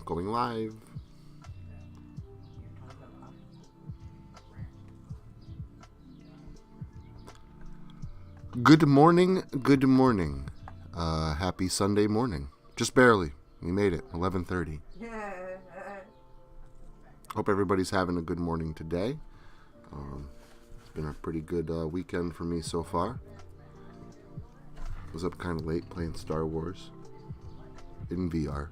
going live. Good morning, good morning. Happy Sunday morning. Just barely. We made it, 11:30. Hope everybody's having a good morning today. It's been a pretty good weekend for me so far. Was up kind of late playing Star Wars in VR.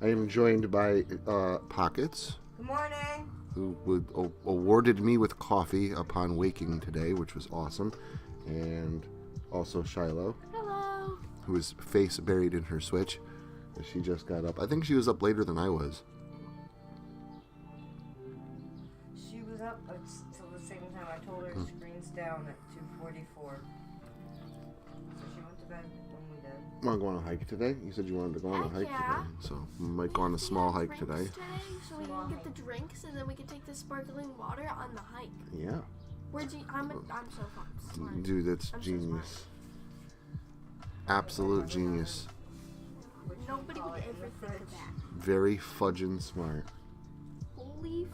I am joined by Pockets. Good morning. Who awarded me with coffee upon waking today, which was awesome. And also Shiloh. Hello. Who is face buried in her Switch. She just got up. I think she was up later than I was. She was up until the same time. I told her screen's down at 2:44. So she went to bed when we did. Want to go on a hike today? You said you wanted to go on a hike today. So we might go on a small hike today. So we can get the drinks and then we can take the sparkling water on the hike. Yeah. I'm so smart. Dude, that's genius. Absolute genius. Nobody would ever think of that. Very fudging smart. Holy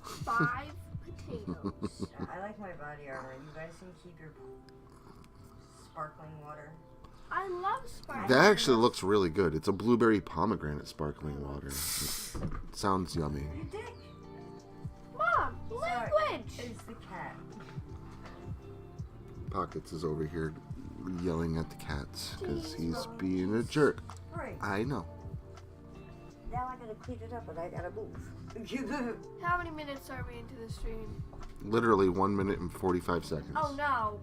5 potatoes. I like my body armor. You guys can keep your sparkling water. I love sparkling. That actually looks really good. It's a blueberry pomegranate sparkling water. It sounds yummy. You dick. Mom, language. It's the cat. Pockets is over here yelling at the cats because he's being a jerk. Right. I know. Now I gotta clean it up and I gotta move. How many minutes are we into the stream? Literally 1 minute and 45 seconds. Oh no.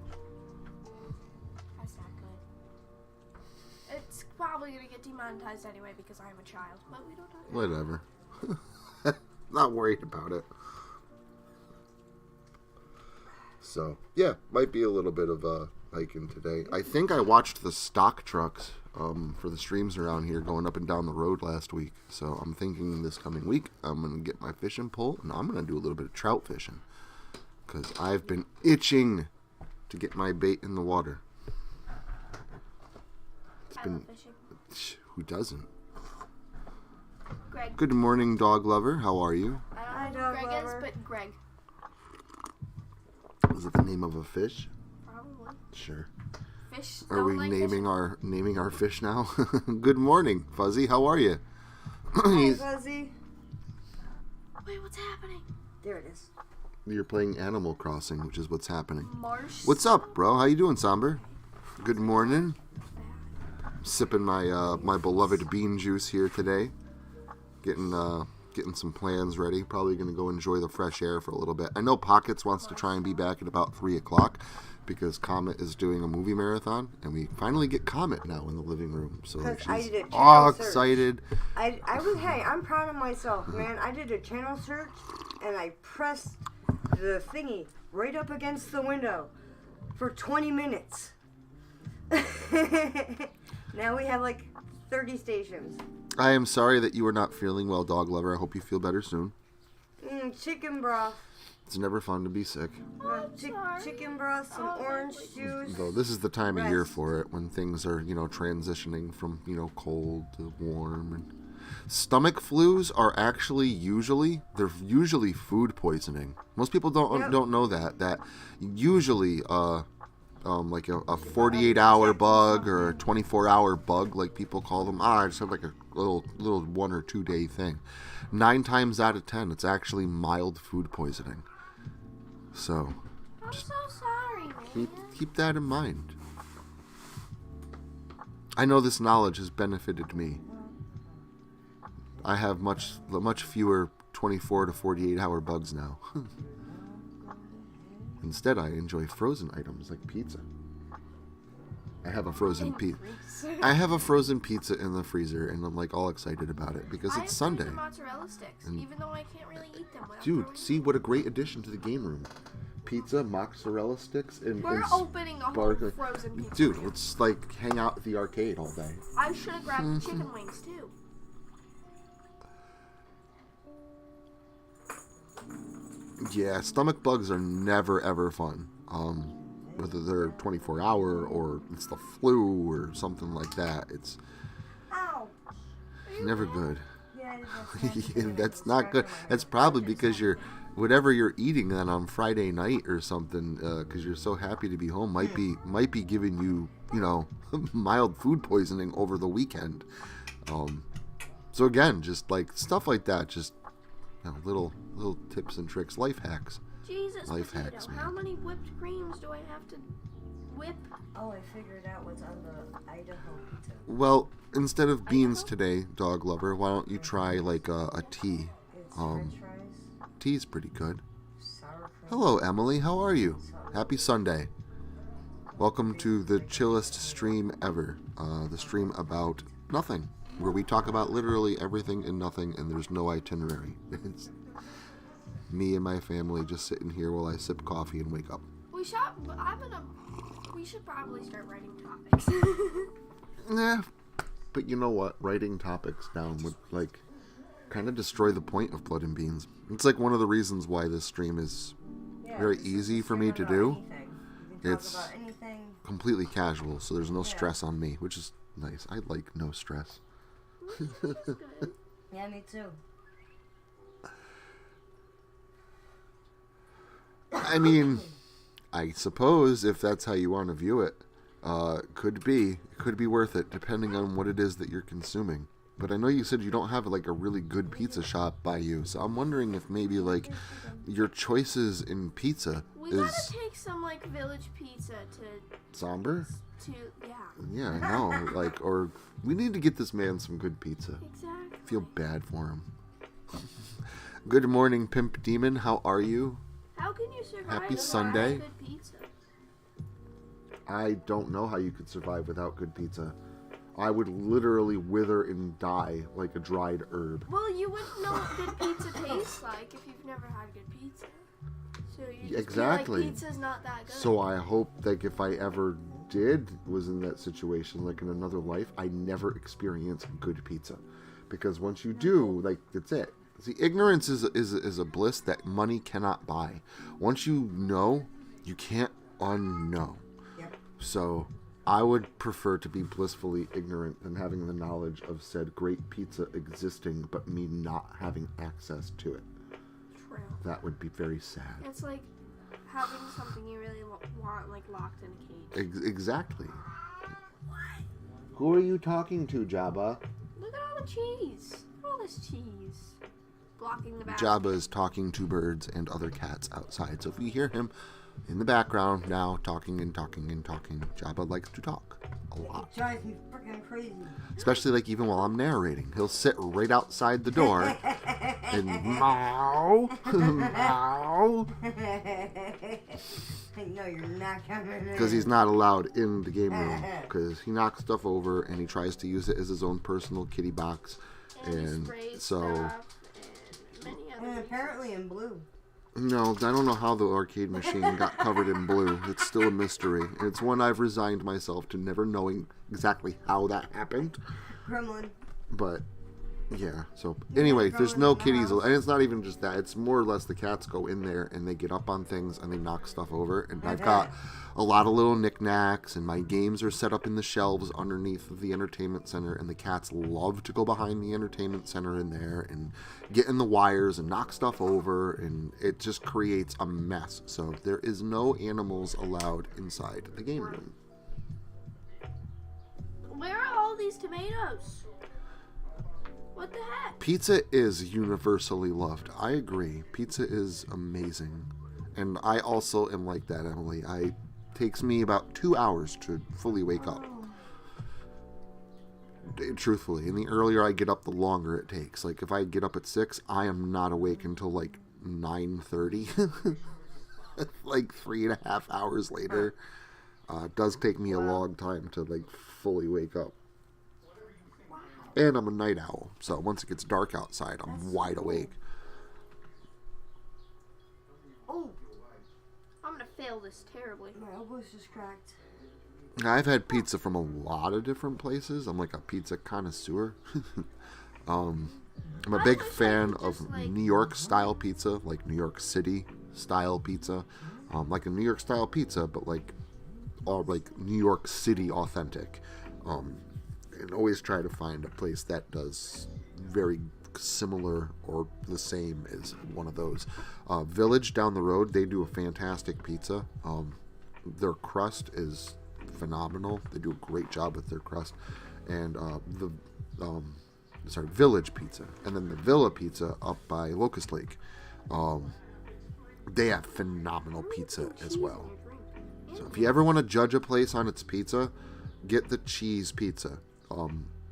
That's not good. It's probably gonna get demonetized anyway because I'm a child, but we don't talk about Whatever. Not worried about it. So, yeah, might be a little bit of hiking today. I think I watched the stock trucks for the streams around here going up and down the road last week. So I'm thinking this coming week I'm going to get my fishing pole and I'm going to do a little bit of trout fishing. Because I've been itching to get my bait in the water. It's been... fishing. Who doesn't? Greg. Good morning, dog lover. How are you? I don't know who Greg is, but Greg. Is it the name of a fish? Probably. Sure. Fish. Are we naming our fish now? Good morning, Fuzzy. How are you? Hi, Fuzzy. Wait, what's happening? There it is. You're playing Animal Crossing, which is what's happening. Marsh. What's up, bro? How you doing, Somber? Good morning. Sipping my my beloved bean juice here today. Getting some plans ready. Probably going to go enjoy the fresh air for a little bit. I know Pockets wants to try and be back at about 3 o'clock because Comet is doing a movie marathon, and we finally get Comet now in the living room. So she's all excited. I'm proud of myself, man. I did a channel search, and I pressed the thingy right up against the window for 20 minutes. Now we have like 30 stations. I am sorry that you are not feeling well, dog lover. I hope you feel better soon. Chicken broth. It's never fun to be sick. Chicken broth, some orange juice. Though this is the time of year for it, when things are, transitioning from, cold to warm. And stomach flus are actually usually food poisoning. Most people don't know that. That usually like a 48-hour bug or a 24-hour bug, like people call them. I just have like a little 1 or 2 day thing. 9 times out of 10, it's actually mild food poisoning. So, I'm so sorry, man. Keep that in mind. I know this knowledge has benefited me. I have much fewer 24 to 48-hour bugs now. Instead, I enjoy frozen items like pizza. I have a frozen pizza. I have a frozen pizza in the freezer, and I'm like all excited about it because it's Sunday. I have mozzarella sticks, even though I can't really eat them. Dude, see what a great addition to the game room. Pizza, mozzarella sticks, and we're opening a whole frozen pizza. Dude, let's like hang out at the arcade all day. I should have grabbed the chicken wings too. Yeah, stomach bugs are never ever fun. Whether they're 24-hour or it's the flu or something like that. It's Ow. Never good. Yeah, that's That's not good. That's probably because whatever you're eating then on Friday night or something, because you're so happy to be home, might be giving you, mild food poisoning over the weekend. So again, just like stuff like that, just little tips and tricks, life hacks. Jesus, Life potato, hacks, man. how many whipped creams do I have to whip? Oh, I figured out what's on the Idaho pizza. Well, instead of beans today, dog lover, why don't you try like a tea? It's French fries, Tea's pretty good. sour cream. Hello, Emily. How are you? Happy Sunday. Welcome to the chillest stream ever. The stream about nothing, where we talk about literally everything and nothing, and there's no itinerary. It's me and my family just sitting here while I sip coffee and wake up. We should probably start writing topics. Nah, but you know what? Writing topics down would kind of destroy the point of Blood and Beans. It's like one of the reasons why this stream is very easy for me to do. It's completely casual, so there's no stress on me, which is nice. I like no stress. Yeah, me too. I mean, I suppose if that's how you want to view it, could be worth it depending on what it is that you're consuming. But I know you said you don't have like a really good pizza shop by you, so I'm wondering if maybe like your choices in pizza We gotta take some like village pizza to somber. yeah. Yeah, I know. Or we need to get this man some good pizza. Exactly. Feel bad for him. Good morning, Pimp Demon. How are you? How can you survive Happy without Sunday. good pizza? I don't know how you could survive without good pizza. I would literally wither and die like a dried herb. Well, you wouldn't know what good pizza tastes like if you've never had good pizza. So you just Exactly. feel like pizza's not that good. So I hope that if I ever was in that situation, like in another life, I never experience good pizza. Because once you do, that's it. See, ignorance is a bliss that money cannot buy. Once you know, you can't unknow. Yep. So I would prefer to be blissfully ignorant than having the knowledge of said great pizza existing, but me not having access to it. True. That would be very sad. It's like having something you really want like locked in a cage. Exactly. Who are you talking to, Jabba? Look at all the cheese. Look at all this cheese. Blocking the bathroom. Jabba is talking to birds and other cats outside. So if you hear him in the background now talking and talking and talking, Jabba likes to talk a lot. It drives me freaking crazy. Especially like even while I'm narrating. He'll sit right outside the door and meow, meow. No, you're not coming in. Because he's not allowed in the game room. Because he knocks stuff over and he tries to use it as his own personal kitty box. And so... and many other And apparently in blue. No, I don't know how the arcade machine got covered in blue. It's still a mystery. And it's one I've resigned myself to never knowing exactly how that happened. Gremlin. But, yeah. So, anyway, there's no kitties. And it's not even just that. It's more or less the cats go in there and they get up on things and they knock stuff over. And I've got a lot of little knickknacks and my games are set up in the shelves underneath the entertainment center. And the cats love to go behind the entertainment center in there and get in the wires and knock stuff over. And it just creates a mess. So, there is no animals allowed inside the game room. Where are all these tomatoes? What the heck? Pizza is universally loved. I agree. Pizza is amazing. And I also am like that, Emily. It takes me about 2 hours to fully wake up. Truthfully. And the earlier I get up, the longer it takes. Like, if I get up at 6, I am not awake until, 9:30. Like, 3.5 hours later. It does take me a long time to, fully wake up. And I'm a night owl, so once it gets dark outside, I'm wide awake. Oh, I'm gonna fail this terribly. my elbow's just cracked. I've had pizza from a lot of different places. I'm like a pizza connoisseur. I'm a big fan of New York style pizza, like New York City style pizza. Like a New York style pizza, but all New York City authentic. And always try to find a place that does very similar or the same as one of those. Village down the road, they do a fantastic pizza. Their crust is phenomenal. They do a great job with their crust. And Village Pizza, and then the Villa Pizza up by Locust Lake. They have phenomenal pizza as well. So if you ever want to judge a place on its pizza, get the cheese pizza.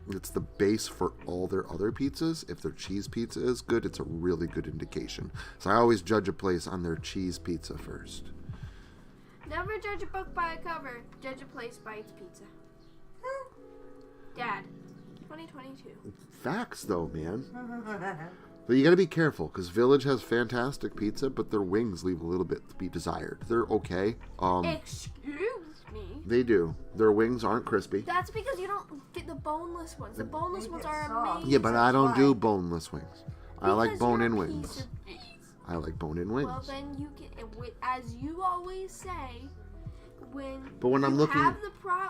It's the base for all their other pizzas. If their cheese pizza is good, it's a really good indication. So I always judge a place on their cheese pizza first. Never judge a book by a cover. Judge a place by its pizza. Dad, 2022. Facts, though, man. But you got to be careful, because Village has fantastic pizza, but their wings leave a little bit to be desired. They're okay. Excuse me? They do. Their wings aren't crispy. That's because you don't get the boneless ones. The boneless ones are amazing. Yeah, but I don't do boneless wings. I like Because bone-in you're a wings. piece of meat. I like bone-in wings. Well, then you can, as you always say, But when I'm you looking- have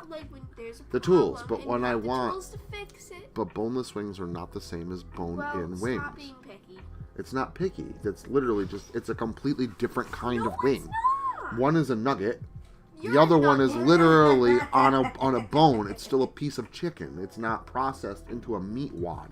when there's a The problem, tools, but and when you I have the want- tools to fix it. But boneless wings are not the same as bone-in wings. Stop being picky. It's not picky. That's literally it's a completely different kind No, of wing. it's not. One is a nugget. You're The other a one is nugget. literally on a bone. It's still a piece of chicken. It's not processed into a meat wad.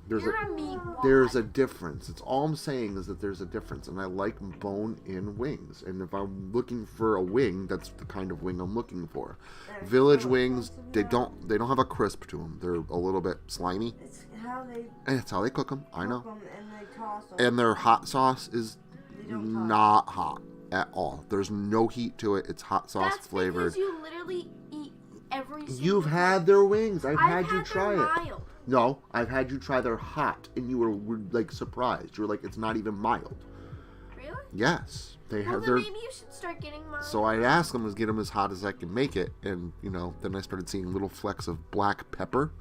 You're a meat wad. There's a difference. It's all I'm saying is that there's a difference, and I like bone-in wings. And if I'm looking for a wing, that's the kind of wing I'm looking for. Village wings, they don't have a crisp to them. They're a little bit slimy. It's how they And it's how they cook them. I know. cook 'em and they toss 'em. And their hot sauce is They don't toss. not hot at all. There's no heat to it. It's hot sauce That's flavored. because you literally eat every single You've had their wings. I've had you their try it. mild. No, I've had you try their hot, and you were like surprised. You were like, it's not even mild. Really? Yes, they Well, have then their. maybe you should start getting mild. So I asked them to get them as hot as I can make it, and then I started seeing little flecks of black pepper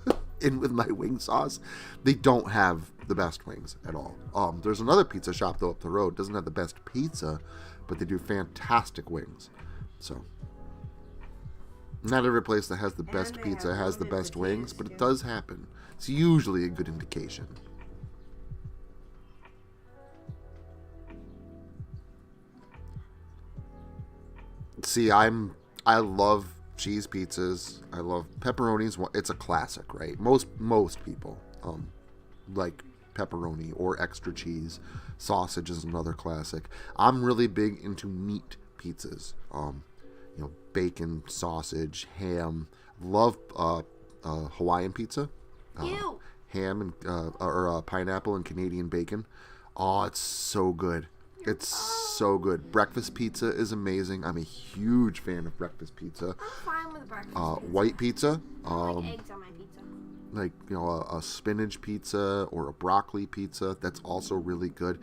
in with my wing sauce. They don't have the best wings at all. There's another pizza shop though up the road. Doesn't have the best pizza, but they do fantastic wings. So not every place that has the best they pizza have has the loaded best wings, potatoes, but it too. does happen. It's usually a good indication. See, I love cheese pizzas. I love pepperonis. It's a classic, right? Most people like pepperoni or extra cheese. Sausage is another classic. I'm really big into meat pizzas. Bacon, sausage, ham. Love Hawaiian pizza. Ew. Ham and or pineapple and Canadian bacon. Oh, it's so good. It's so good. Breakfast pizza is amazing. I'm a huge fan of breakfast pizza. I'm fine with breakfast pizza. White pizza, I like eggs on my pizza. like a spinach pizza or a broccoli pizza. That's also really good.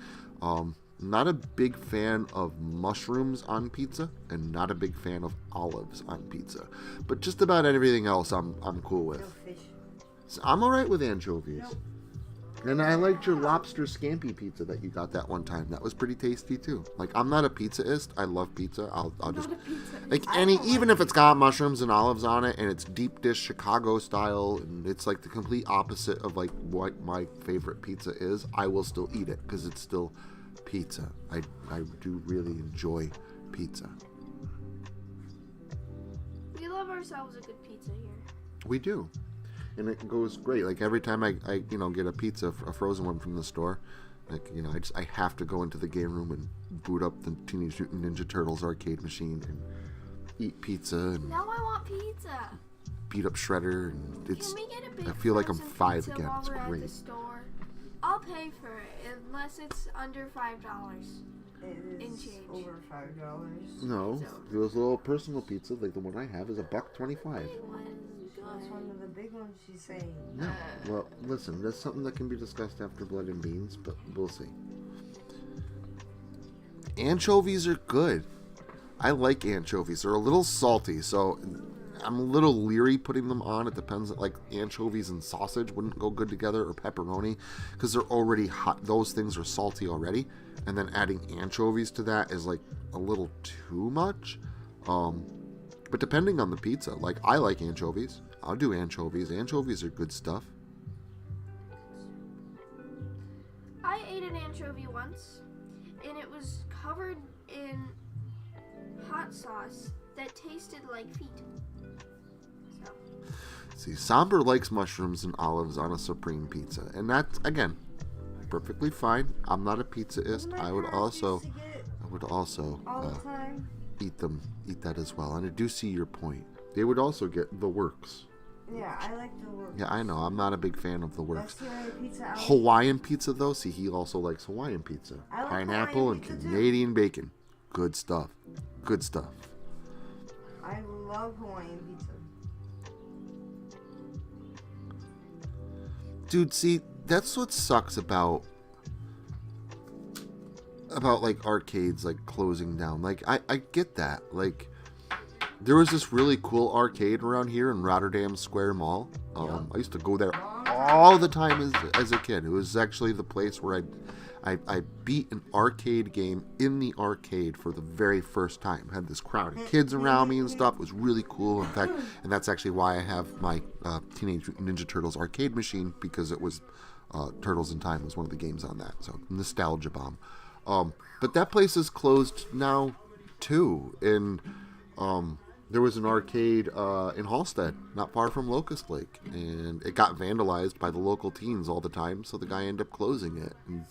Not a big fan of mushrooms on pizza, and not a big fan of olives on pizza. But just about everything else, I'm cool with. No fish. So I'm all right with anchovies. Nope. And I liked your lobster scampi pizza that you got that one time. That was pretty tasty too. Like, I'm not a pizzaist. I love pizza. I'll just Not a pizza. like I any, don't even if it's got mushrooms and olives on it, and it's deep dish Chicago style, and it's like the complete opposite of like what my favorite pizza is, I will still eat it because it's still pizza. I do really enjoy pizza. We love ourselves a good pizza here. We do. And it goes great. Like every time I get a pizza, a frozen one from the store, like, I have to go into the game room and boot up the Teenage Mutant Ninja Turtles arcade machine and eat pizza and Now I want pizza. beat up Shredder, and it's. Can we get a big I feel like I'm frozen 5 pizza again. while It's we're at great. the store? I'll pay for it unless it's under $5. It In is change. over $5. No, those little personal pizza, like the one I have, is $1.25. Big one's That's good. one of the big ones she's saying. No, well, listen, that's something that can be discussed after Blood and Beans, but we'll see. Anchovies are good. I like anchovies. They're a little salty, so I'm a little leery putting them on. It depends. Like anchovies and sausage wouldn't go good together, or pepperoni, because they're already hot. Those things are salty already, and then adding anchovies to that is like a little too much. But depending on the pizza, like I like anchovies. I'll do anchovies. Anchovies are good stuff. ate an anchovy once, and it was covered in hot sauce that tasted like feet. So. See, Somber likes mushrooms and olives on a supreme pizza, and that's, again, perfectly fine. I'm not a pizzaist. I would also all the time. eat that as well. And I do see your point. They would also get the works. Yeah, I like the works. Yeah, I know. I'm not a big fan of the works. That's the only pizza I like. Hawaiian pizza, though, see, he also likes Hawaiian pizza. I like Pineapple Hawaiian and pizza, too. Canadian bacon. Good stuff. Good stuff. I love Hawaiian pizza. Dude, see, that's what sucks about like arcades like closing down. Like I get that. Like there was this really cool arcade around here in Rotterdam Square Mall. I used to go there all the time as a kid. It was actually the place where I beat an arcade game in the arcade for the very first time. Had this crowd of kids around me and stuff. It was really cool. In fact, and that's actually why I have my Teenage Ninja Turtles arcade machine, because it was Turtles in Time was one of the games on that. So nostalgia bomb. But that place is closed now too. And there was an arcade in Halstead, not far from Locust Lake, and it got vandalized by the local teens all the time. So the guy ended up closing it. And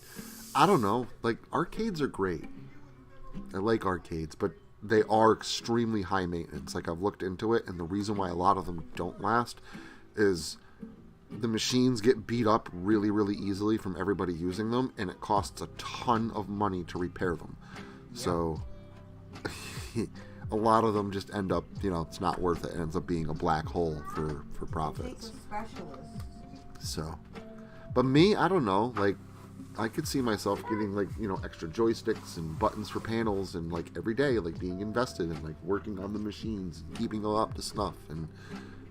I don't know, like, arcades are great. I like arcades, but they are extremely high maintenance. Like, I've looked into it, and the reason why a lot of them don't last is the machines get beat up really, really easily from everybody using them, and it costs a ton of money to repair them. Yeah. So a lot of them just end up, it's not worth it. It ends up being a black hole for profits. So, but me, I don't know, like, I could see myself getting, like, extra joysticks and buttons for panels, and, like, every day, like, being invested and, like, working on the machines and keeping them up to snuff. And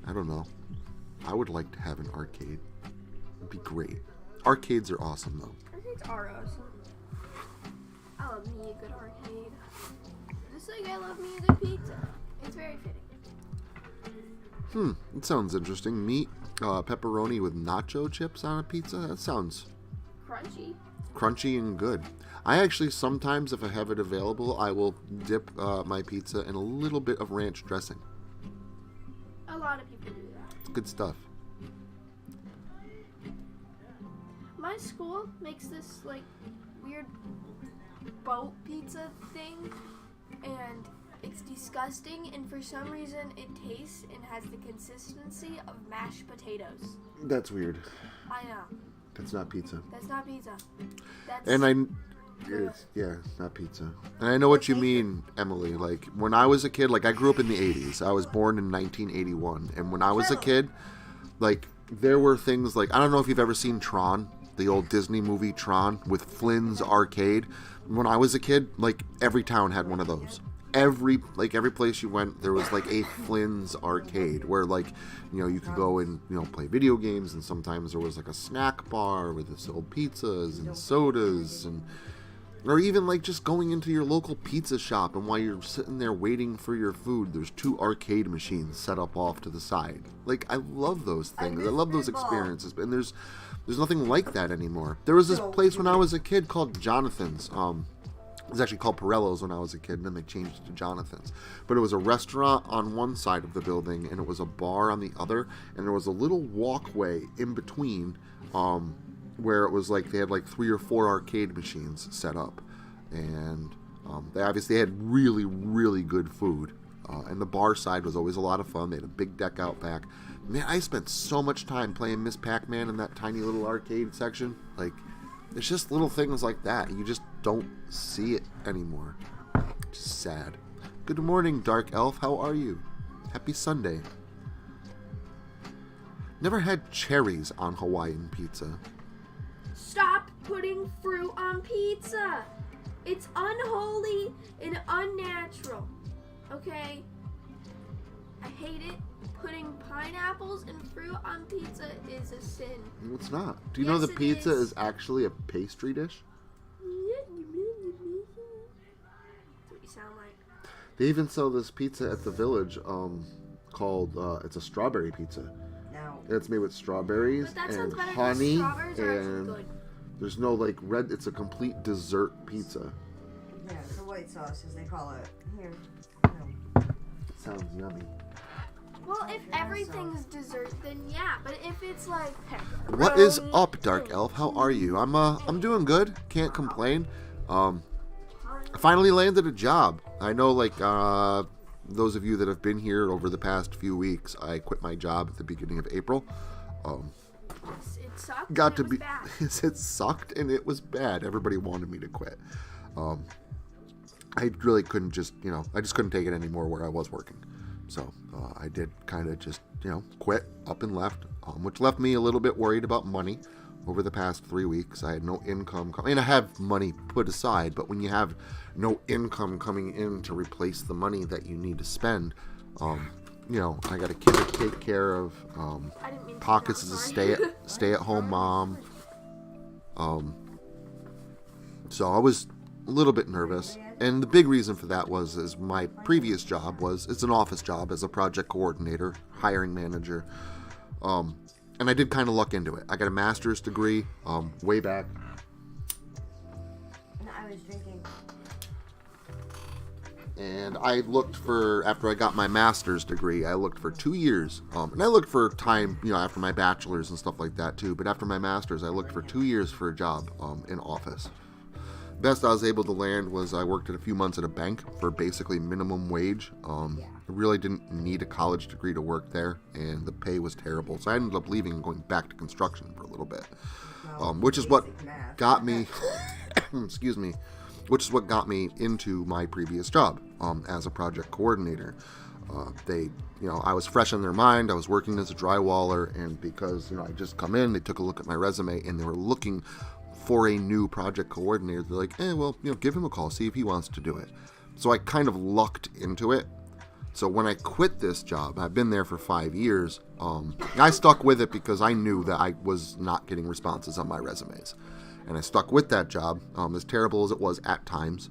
I don't know. I would like to have an arcade. It'd be great. Arcades are awesome, though. Arcades are awesome. I love me a good arcade. Just like I love me a good pizza. It's very fitting. It sounds interesting. Meat, pepperoni with nacho chips on a pizza? That sounds... crunchy and good. I actually sometimes, if I have it available, I will dip my pizza in a little bit of ranch dressing. A lot of people do that. It's good stuff. My school makes this like weird boat pizza thing, and it's disgusting, and for some reason it tastes and has the consistency of mashed potatoes. That's weird. I know. That's not pizza. That's not pizza. That's it's not pizza. And I know what you mean, Emily. Like, when I was a kid, like, I grew up in the 80s. I was born in 1981. And when I was a kid, like, there were things like, I don't know if you've ever seen Tron, the old Disney movie Tron with Flynn's Arcade. When I was a kid, like, every town had one of those. Every place you went, there was like a Flynn's Arcade where, like, you could go and play video games, and sometimes there was like a snack bar where they sold pizzas and sodas, or even like just going into your local pizza shop, and while you're sitting there waiting for your food, there's 2 arcade machines set up off to the side. Like, I love those things. I love those experiences, and there's nothing like that anymore. There was this place when I was a kid called Jonathan's. It was actually called Pirello's when I was a kid, and then they changed it to Jonathan's. But it was a restaurant on one side of the building, and it was a bar on the other, and there was a little walkway in between where it was like they had like 3 or 4 arcade machines set up. And they obviously had really, really good food. And the bar side was always a lot of fun. They had a big deck out back. Man, I spent so much time playing Miss Pac-Man in that tiny little arcade section. Like, it's just little things like that. You just don't see it anymore. Just sad. Good morning, Dark Elf. How are you? Happy Sunday. Never had cherries on Hawaiian pizza. Stop putting fruit on pizza. It's unholy and unnatural. Okay? I hate it. Putting pineapples and fruit on pizza is a sin. No, it's not. Do you know the pizza is actually a pastry dish? That's what you sound like. They even sell this pizza at the Village called, it's a strawberry pizza. No. It's made with strawberries But that sounds and better honey because strawberries are actually and good. There's no like red. It's a complete dessert pizza. Yeah, it's a white sauce, as they call it. Here. Sounds yummy. Well, if everything's dessert, then yeah. But if it's like pepperoni, What is up, Dark Elf? How are you? I'm doing good. Can't complain. I finally landed a job. I know, like, those of you that have been here over the past few weeks, I quit my job at the beginning of April. it sucked. Got and to it be. was bad. It sucked and it was bad. Everybody wanted me to quit. I really couldn't just, I just couldn't take it anymore where I was working. So I did kind of just, quit, up and left, which left me a little bit worried about money. Over the past 3 weeks, I had no income. I mean, I have money put aside, but when you have no income coming in to replace the money that you need to spend, I got to take care of I didn't mean to pockets do as that, a stay-at-home mom. So I was a little bit nervous. And the big reason for that is my previous job it's an office job as a project coordinator, hiring manager. And I did kind of luck into it. I got a master's degree way back. No, I was drinking. And after I got my master's degree, I looked for 2 years. And I looked for time, after my bachelor's and stuff like that too. But after my master's, I looked for 2 years for a job in office. Best I was able to land was I worked a few months at a bank for basically minimum wage. I really didn't need a college degree to work there, and the pay was terrible. So I ended up leaving and going back to construction for a little bit, which is what got me, excuse me, which is what got me into my previous job as a project coordinator. I was fresh in their mind. I was working as a drywaller, and because I just come in, they took a look at my resume, and they were looking for a new project coordinator. They're like, give him a call, see if he wants to do it. So I kind of lucked into it. So when I quit this job, I've been there for 5 years. I stuck with it because I knew that I was not getting responses on my resumes. And I stuck with that job, as terrible as it was at times,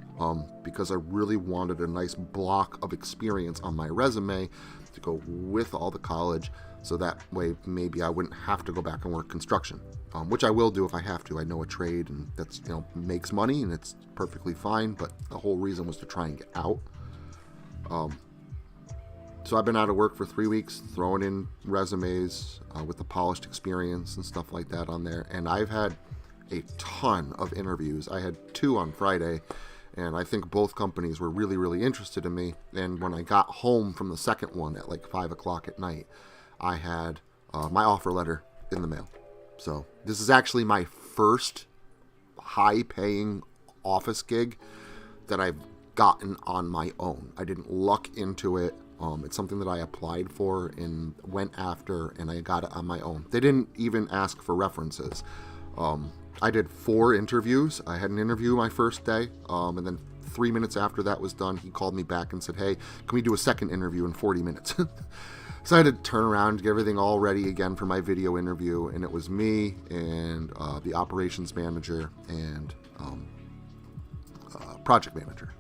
because I really wanted a nice block of experience on my resume to go with all the college. So that way, maybe I wouldn't have to go back and work construction, which I will do if I have to. I know a trade, and that's makes money, and it's perfectly fine. But the whole reason was to try and get out. So I've been out of work for 3 weeks, throwing in resumes with the polished experience and stuff like that on there. And I've had a ton of interviews. I had 2 on Friday, and I think both companies were really, really interested in me. And when I got home from the second one at like 5 o'clock at night, I had my offer letter in the mail. So this is actually my first high-paying office gig that I've gotten on my own. I didn't luck into it. It's something that I applied for and went after, and I got it on my own. They didn't even ask for references. I did 4 interviews. I had an interview my first day, and then 3 minutes after that was done, he called me back and said, hey, can we do a second interview in 40 minutes? So I had to turn around, get everything all ready again for my video interview, and it was me and the operations manager and project manager.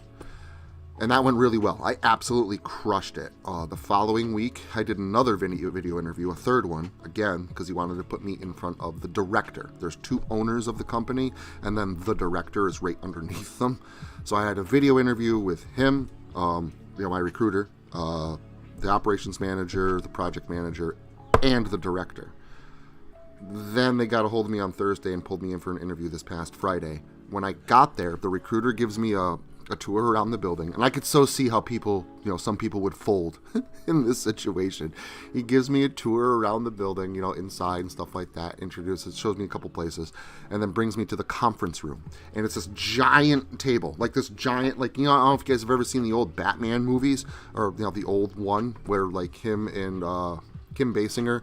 And that went really well. I absolutely crushed it. The following week, I did another video interview, a third one, again, because he wanted to put me in front of the director. There's 2 owners of the company, and then the director is right underneath them. So I had a video interview with him, my recruiter, the operations manager, the project manager, and the director. Then they got a hold of me on Thursday and pulled me in for an interview this past Friday. When I got there, the recruiter gives me a tour around the building, and I could so see how people, some people would fold in this situation. He gives me a tour around the building, inside and stuff like that, shows me a couple places, and then brings me to the conference room. And it's this giant table, like this giant, I don't know if you guys have ever seen the old Batman movies, or, the old one where, him and Kim Basinger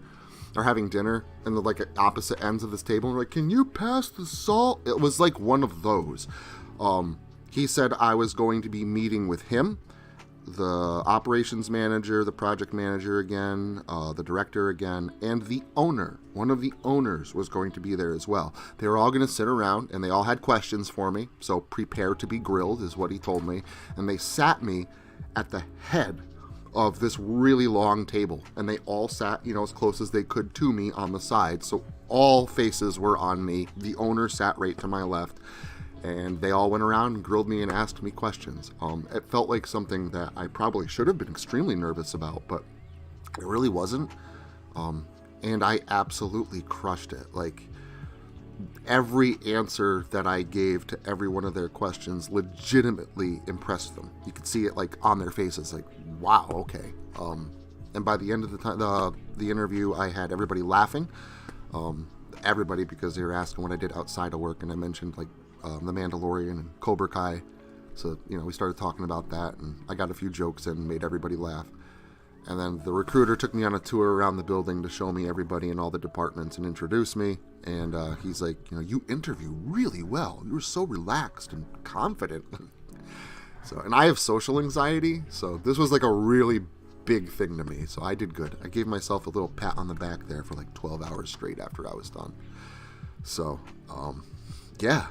are having dinner, and they're, at opposite ends of this table, and we're like, can you pass the salt? It was like one of those. He said I was going to be meeting with him, the operations manager, the project manager again, the director again, and the owner. One of the owners was going to be there as well. They were all going to sit around, and they all had questions for me, so prepare to be grilled is what he told me. And they sat me at the head of this really long table, and they all sat, as close as they could to me on the side. So all faces were on me. The owner sat right to my left, and they all went around and grilled me and asked me questions. It felt like something that I probably should have been extremely nervous about, but it really wasn't. And I absolutely crushed it. Like, every answer that I gave to every one of their questions legitimately impressed them. You could see it like on their faces, like, wow, okay. And by the end of the time, the interview, I had everybody laughing. Everybody, because they were asking what I did outside of work, and I mentioned like The Mandalorian and Cobra Kai. So, we started talking about that, and I got a few jokes in and made everybody laugh. And then the recruiter took me on a tour around the building to show me everybody in all the departments and introduce me. And he's like, you interview really well. You were so relaxed and confident. So, and I have social anxiety, so this was like a really big thing to me. So I did good. I gave myself a little pat on the back there for like 12 hours straight after I was done. So, yeah,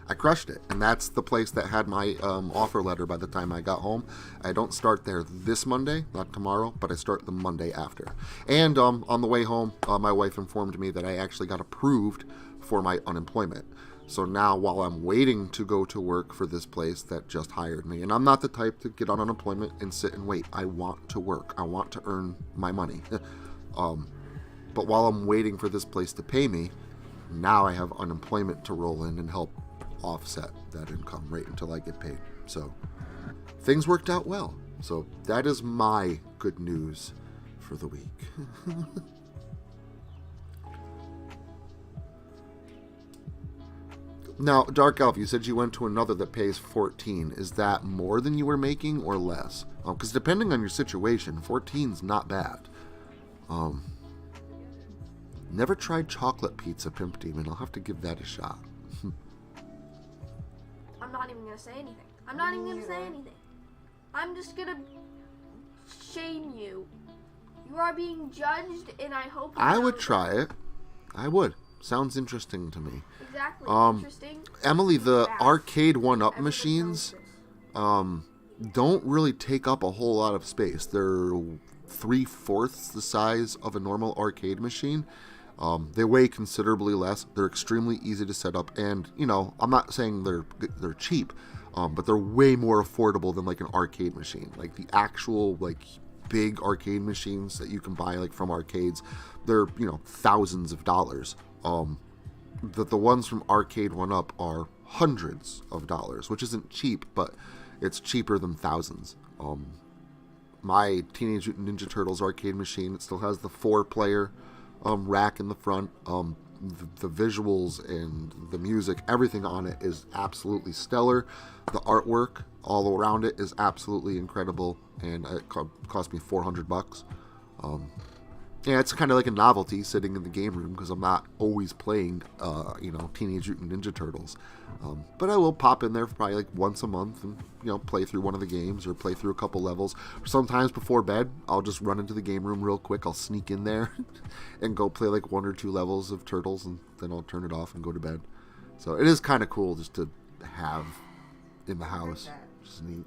I crushed it. And that's the place that had my offer letter by the time I got home. I don't start there this Monday, not tomorrow, but I start the Monday after. And on the way home, my wife informed me that I actually got approved for my unemployment. So now, while I'm waiting to go to work for this place that just hired me, and I'm not the type to get on unemployment and sit and wait. I want to work. I want to earn my money. But while I'm waiting for this place to pay me, now I have unemployment to roll in and help offset that income right until I get paid. So things worked out well. So that is my good news for the week. Now, Dark Elf, you said you went to another that pays 14. Is that more than you were making or less? Because depending on your situation, 14's not bad. Never tried chocolate pizza, Pimp Demon. I'll have to give that a shot. I'm not even going to say anything. I'm just going to shame you. You are being judged, and I hope you I know would that. try it. I would. Sounds interesting to me. Exactly. Interesting. Emily, the Fast. arcade one-up Everyone machines knows don't really take up a whole lot of space. They're 3/4 the size of a normal arcade machine. They weigh considerably less. They're extremely easy to set up, and I'm not saying they're cheap, but they're way more affordable than like an arcade machine. Like the actual like big arcade machines that you can buy like from arcades, they're thousands of dollars. The ones from Arcade 1-Up are hundreds of dollars, which isn't cheap, but it's cheaper than thousands. My Teenage Mutant Ninja Turtles arcade machine, it still has the 4-player rack in the front. The visuals and the music, everything on it is absolutely stellar. The artwork all around it is absolutely incredible, and it cost me $400. Yeah, it's kind of like a novelty sitting in the game room because I'm not always playing, Teenage Mutant Ninja Turtles. But I will pop in there for probably like once a month and, play through one of the games or play through a couple levels. Sometimes before bed, I'll just run into the game room real quick. I'll sneak in there and go play like 1 or 2 levels of Turtles, and then I'll turn it off and go to bed. So it is kind of cool just to have in the house. Just neat.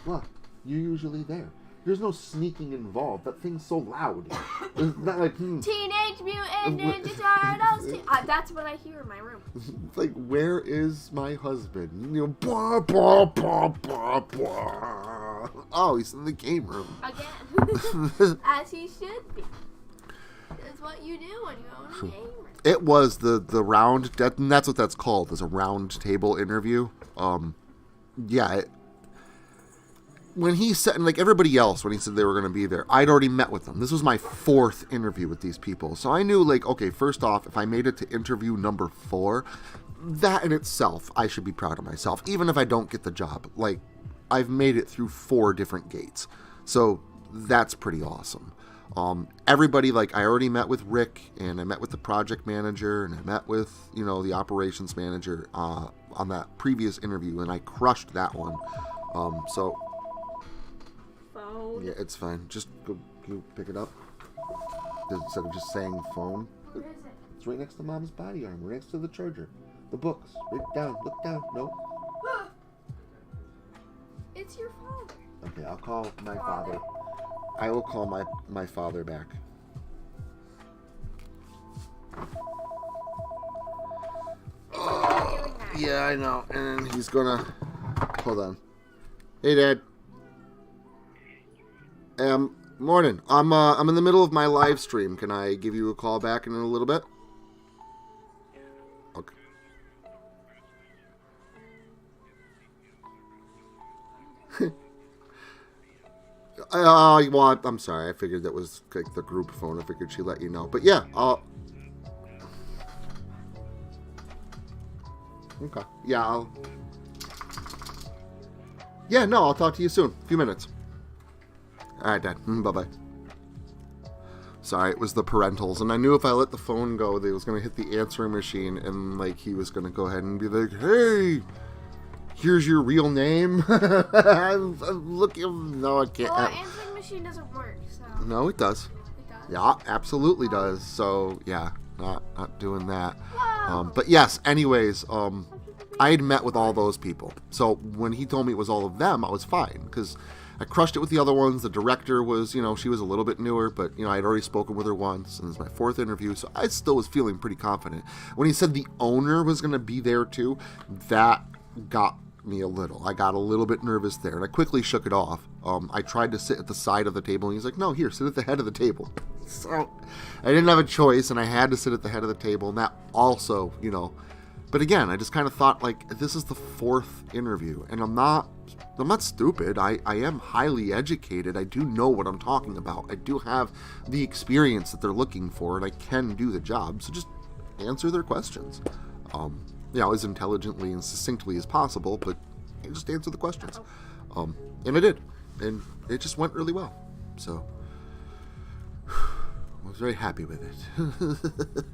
What? You're usually there. There's no sneaking involved. That thing's so loud. It's not like Teenage Mutant Ninja Turtles. That's what I hear in my room. It's like, where is my husband? Blah, blah, blah, blah, blah. Oh, he's in the game room. Again. As he should be. That's what you do when you own a game room. It was the round, and that's what that's called, is a round table interview. When he said, and like everybody else, when he said they were going to be there, I'd already met with them. This was my 4th interview with these people. So I knew, like, okay, first off, if I made it to interview number 4, that in itself, I should be proud of myself. Even if I don't get the job. Like, I've made it through 4 different gates. So that's pretty awesome. Everybody, like, I already met with Rick, and I met with the project manager, and I met with, the operations manager on that previous interview, and I crushed that one. Yeah, it's fine. Just go pick it up. Instead of just saying phone. Where is it? It's right next to Mom's body armor, next to the charger. The books. Right down. Look down. No. It's your father. Okay, I'll call my father. I will call my father back. Yeah, I know. And he's gonna... Hold on. Hey, Dad. Morning. I'm in the middle of my live stream. Can I give you a call back in a little bit? Okay. Well, I'm sorry. I figured that was like the group phone. I figured she'd let you know. But yeah, Okay. Yeah, Yeah, no, I'll talk to you soon. A few minutes. All right, Dad. Bye-bye. Sorry, it was the parentals, and I knew if I let the phone go, they was going to hit the answering machine, and, like, he was going to go ahead and be like, hey, here's your real name. I'm looking... No, I can't. Well, our answering machine doesn't work, so... No, it does. It does? Yeah, absolutely does. So, yeah, not doing that. But yes, anyways, I had met with all those people. So when he told me it was all of them, I was fine, because I crushed it with the other ones. The director was, she was a little bit newer, but, I had already spoken with her once, and this is my 4th interview, so I still was feeling pretty confident. When he said the owner was going to be there too, that got me a little. I got a little bit nervous there, and I quickly shook it off. I tried to sit at the side of the table, and he's like, no, here, sit at the head of the table. So I didn't have a choice, and I had to sit at the head of the table, and that also, But again, I just kind of thought, like, this is the 4th interview, and I'm not stupid. I am highly educated. I do know what I'm talking about. I do have the experience that they're looking for, and I can do the job. So just answer their questions, as intelligently and succinctly as possible, but just answer the questions. And I did, and it just went really well. So I was very happy with it.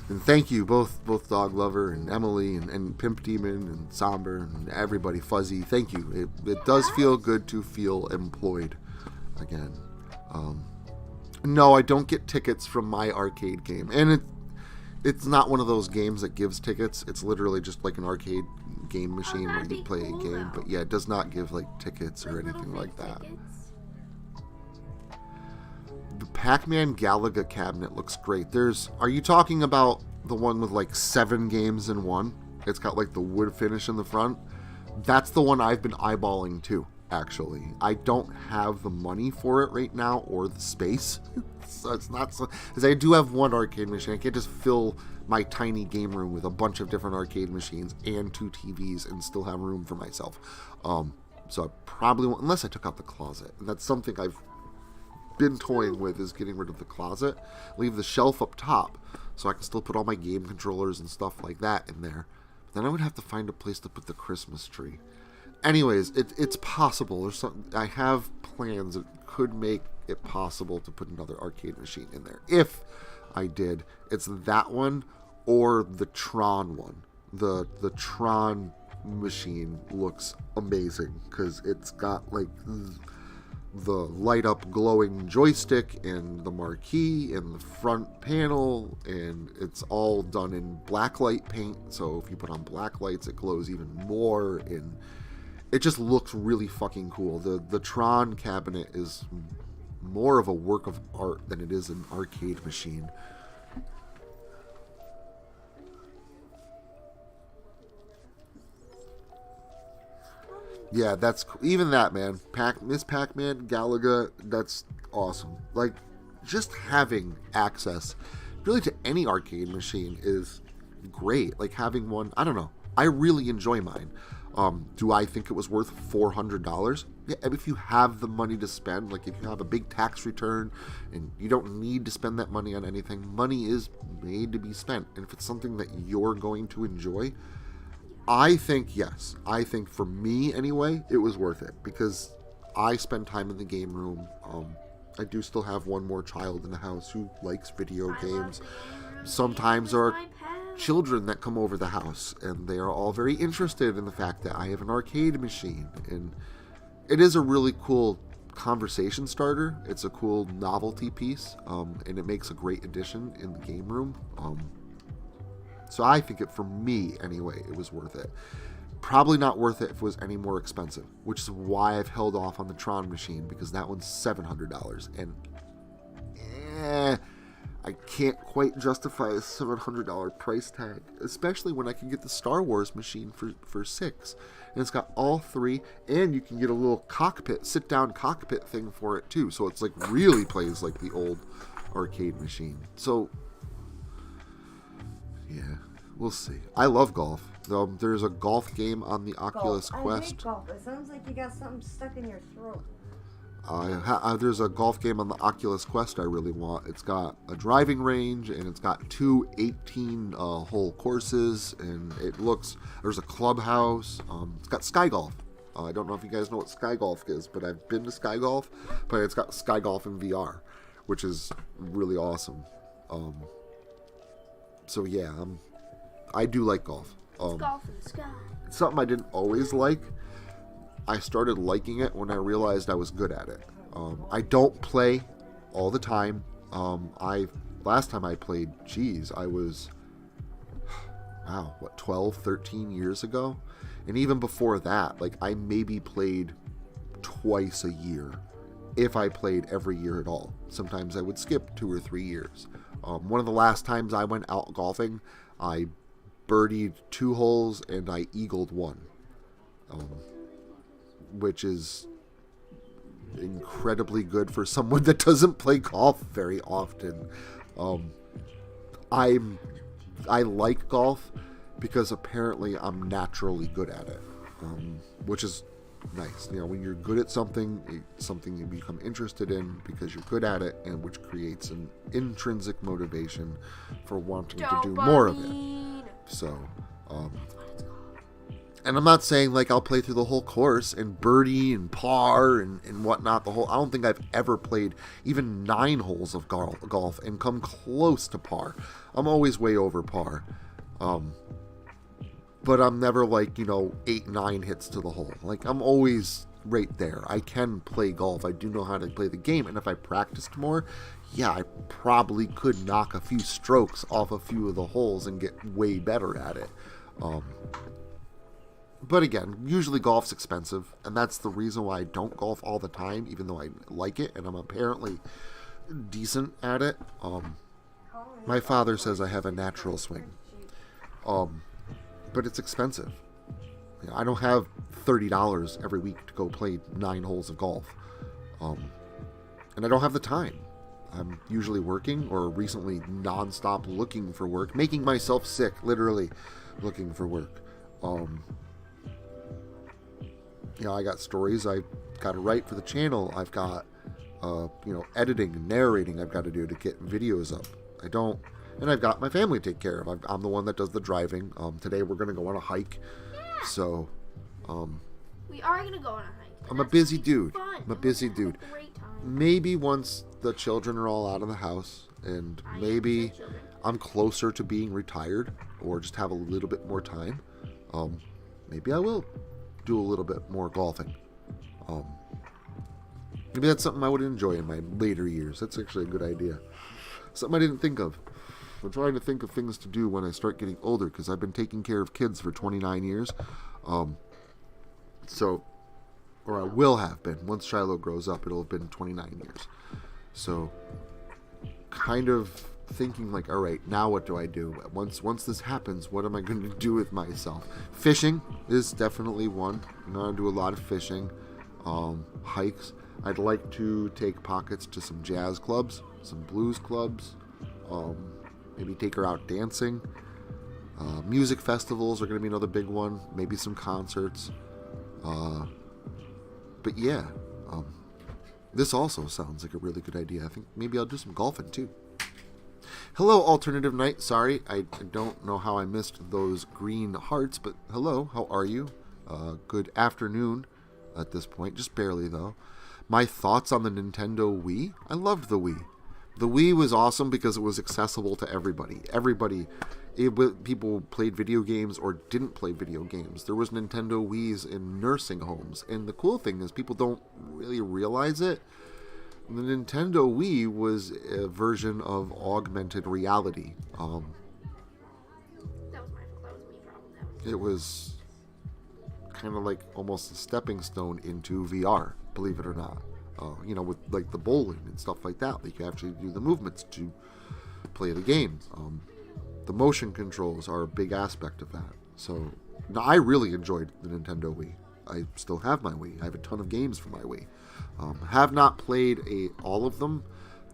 And thank you, both Dog Lover and Emily and Pimp Demon and Somber and everybody, Fuzzy. Thank you. It does feel good to feel employed again. No, I don't get tickets from my arcade game. And it's not one of those games that gives tickets. It's literally just like an arcade game machine where you play a game. But yeah, it does not give like tickets or anything like that. The Pac-Man Galaga cabinet looks great. Are you talking about the one with like 7 games in one? It's got like the wood finish in the front. That's the one I've been eyeballing too, actually. I don't have the money for it right now or the space. So it's not so, because I do have one arcade machine. I can't just fill my tiny game room with a bunch of different arcade machines and 2 TVs and still have room for myself. So I probably won't, unless I took out the closet. And that's something I've been toying with, is getting rid of the closet, leave the shelf up top so I can still put all my game controllers and stuff like that in there. But then I would have to find a place to put the Christmas tree. Anyways, it's possible. I have plans that could make it possible to put another arcade machine in there. If I did, it's that one or the Tron one. The Tron machine looks amazing because it's got like the light up glowing joystick and the marquee and the front panel, and it's all done in black light paint, so if you put on black lights it glows even more, and it just looks really fucking cool. The Tron cabinet is more of a work of art than it is an arcade machine. Yeah, that's even that, man. Miss Pac-Man, Galaga, that's awesome. Like, just having access really to any arcade machine is great. Like, having one, I don't know. I really enjoy mine. Do I think it was worth $400? Yeah, if you have the money to spend, like if you have a big tax return and you don't need to spend that money on anything, money is made to be spent. And if it's something that you're going to enjoy, I think, yes. I think for me, anyway, it was worth it because I spend time in the game room. I do still have one more child in the house who likes video games. Sometimes there are children that come over the house, and they are all very interested in the fact that I have an arcade machine. And it is a really cool conversation starter. It's a cool novelty piece, and it makes a great addition in the game room. So I think for me, anyway, it was worth it. Probably not worth it if it was any more expensive, which is why I've held off on the Tron machine, because that one's $700, and I can't quite justify a $700 price tag, especially when I can get the Star Wars machine for $6. And it's got all 3, and you can get a little cockpit, sit-down cockpit thing for it too. So it's like really plays like the old arcade machine. So yeah, we'll see. I love golf. There's a golf game on the Oculus Quest. I hate golf. It sounds like you got something stuck in your throat. There's a golf game on the Oculus Quest I really want. It's got a driving range, and it's got 2 18-hole courses, and there's a clubhouse. It's got Sky Golf. I don't know if you guys know what Sky Golf is, but I've been to Sky Golf, but it's got Sky Golf in VR, which is really awesome. So yeah, I do like golf. Golf in the sky. It's something I didn't always like. I started liking it when I realized I was good at it. I don't play all the time. Last time I played, I was, 12, 13 years ago? And even before that, like, I maybe played twice a year, if I played every year at all. Sometimes I would skip 2 or 3 years. One of the last times I went out golfing, I birdied 2 holes and I eagled 1. Which is incredibly good for someone that doesn't play golf very often. I like golf because apparently I'm naturally good at it, which is nice. You know, when you're good at something, it's something you become interested in because you're good at it, and which creates an intrinsic motivation for wanting to do more of it. So, and I'm not saying like I'll play through the whole course and birdie and par and whatnot. I don't think I've ever played even 9 holes of golf and come close to par. I'm always way over par. But I'm never like, 8, 9 hits to the hole. Like, I'm always right there. I can play golf. I do know how to play the game. And if I practiced more, yeah, I probably could knock a few strokes off a few of the holes and get way better at it. But again, usually golf's expensive, and that's the reason why I don't golf all the time, even though I like it, and I'm apparently decent at it. My father says I have a natural swing. But it's expensive. I don't have $30 every week to go play 9 holes of golf. And I don't have the time. I'm usually working, or recently nonstop looking for work, making myself sick, literally looking for work. I got stories I've got to write for the channel. I've got, editing and narrating I've got to do to get videos up. And I've got my family to take care of. I'm the one that does the driving. Today we're going to go on a hike. Yeah. So, we are going to go on a hike. I'm a busy dude. Maybe once the children are all out of the house, and maybe I'm closer to being retired, or just have a little bit more time, maybe I will do a little bit more golfing. Maybe that's something I would enjoy in my later years. That's actually a good idea. Something I didn't think of. I'm trying to think of things to do when I start getting older, because I've been taking care of kids for 29 years. Or I will have been. Once Shiloh grows up, it'll have been 29 years. So, kind of thinking like, all right, now what do I do? Once this happens, what am I going to do with myself? Fishing is definitely one. I'm going to do a lot of fishing. Hikes. I'd like to take Pockets to some jazz clubs, some blues clubs. Maybe take her out dancing. Music festivals are going to be another big one. Maybe some concerts. But yeah, this also sounds like a really good idea. I think maybe I'll do some golfing too. Hello, Alternative Night. Sorry, I don't know how I missed those green hearts, but hello, how are you? Good afternoon at this point, just barely though. My thoughts on the Nintendo Wii? I loved the Wii. The Wii was awesome because it was accessible to everybody. People played video games or didn't play video games. There was Nintendo Wiis in nursing homes. And the cool thing is people don't really realize it. The Nintendo Wii was a version of augmented reality. That was my fault. That was me problem. It was kind of like almost a stepping stone into VR, believe it or not. With like the bowling and stuff like that. You can actually do the movements to play the game. The motion controls are a big aspect of that. So, now, I really enjoyed the Nintendo Wii. I still have my Wii. I have a ton of games for my Wii. Have not played all of them.